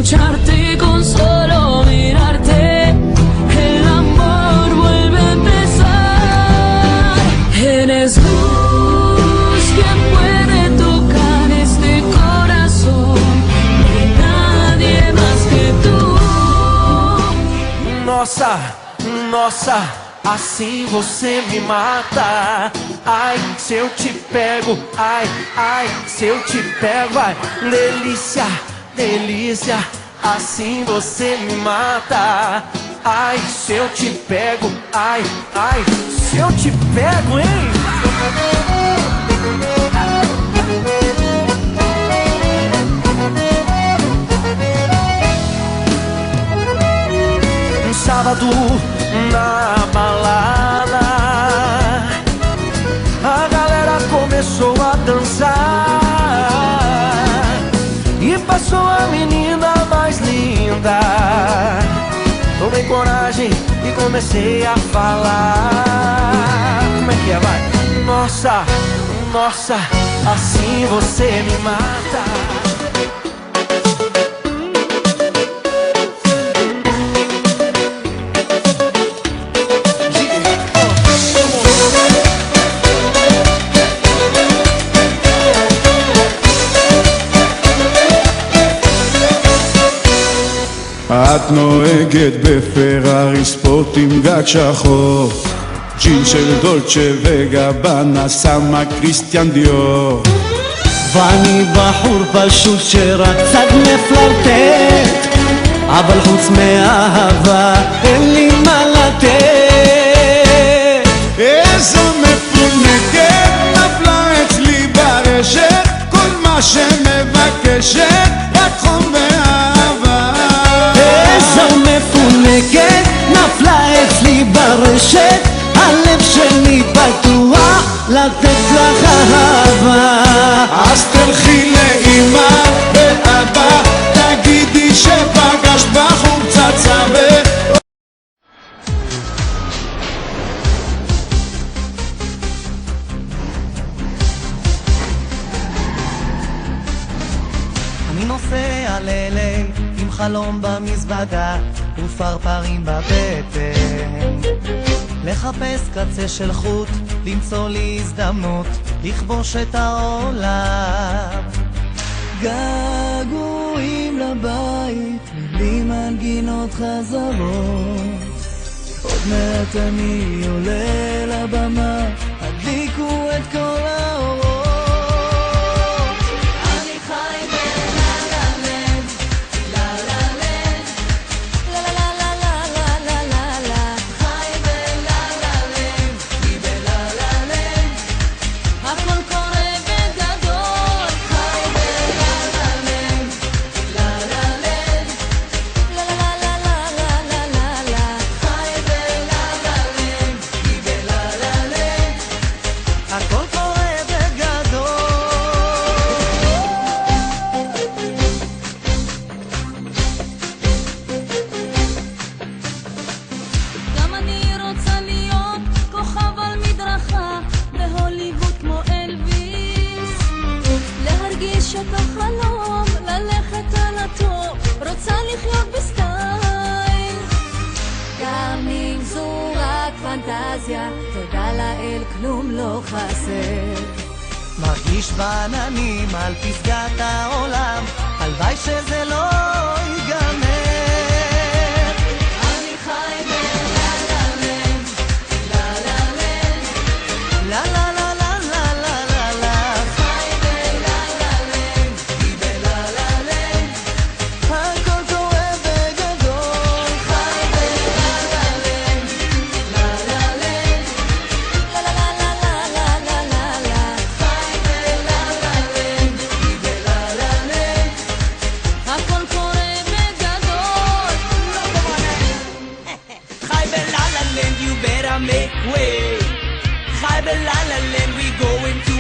escucharte, con solo mirarte, el amor vuelve a empezar. Eres luz, quien puede tocar este corazón, no hay nadie más que tú. Nossa, nossa, assim você me mata. Ai, se eu te pego, ai, ai, se eu te pego, ai, delícia, delícia, assim você me mata. Ai, se eu te pego, ai, ai, se eu te pego, hein? Um sábado na balada, a galera começou a dançar e passou a menina mais linda. Tomei coragem e comecei a falar. Como é que é, vai? Nossa, nossa, assim você me mata. את נוהגת בפרארי ספורט עם גג שחור, ג'ין של דולצ'ה וגבנה שמה קריסטיאן דיור. ואני בחור פשוט שרק קצת מפלרטט, אבל חוץ מאהבה אין לי מה לתת. איזו מפונקת נפלה אצלי ברשת, כל מה שמבקשת רק חום ואהבה. איזו מפונקת נפלה אצלי ברשת, הלב שלי פתוח לתת לך אהבה. אז תלכי לאמא ואבא, תגידי שפגש בחור פצצה אני נוסע לליל עם חלום במזוודה ופרפרים בבטן, לחפש קצה של חוט, למצוא לי הזדמנות לכבוש את העולם. געגועים לבית, בלי מנגינות חזרות, עוד מעט אני עולה לבמה, הדליקו את כל האורות. אני חי בלה-לה-לנד, לה-לה-לנד, לה-לה-לה-לה-לה-לה-לה, חי בלה-לה-לנד, היא בלה-לה-לנד, הכל קורה בגדול. חי בלה-לה-לנד, לה-לה-לנד, לה-לה-לה-לה-לה-לה-לה, חי בלה-לה-לנד, היא בלה-לה-לנד, הכל קורה בגדול. גם אני רוצה להיות כוכב על מדרכה בהוליווד כמו אלוויס, להרגיש את החלום, ללכת על הטוב, רוצה לחיות בסטייל. גם אם זו רק פנטזיה, תודה לאל כלום לא חסר. מרגיש בעננים על פסגת העולם, הלוואי שזה לא ייגמר. אני חי בלה-לה-לנד, לה-לה-לנד, לה-לה-לה-לה-לה-לה-לה, חי בלה-לה-לנד, היא בלה-לה-לנד, הכל קורה בגדול. חי בלה-לה-לנד, לה-לה-לנד, לה-לה-לה-לה-לה-לה-לה, חי בלה-לה-לנד, היא בלה-לה-לנד, הכל קורה בגדול. חי בלה-לה-לנד, you better make way. חי בלה-לה-לנד, we going to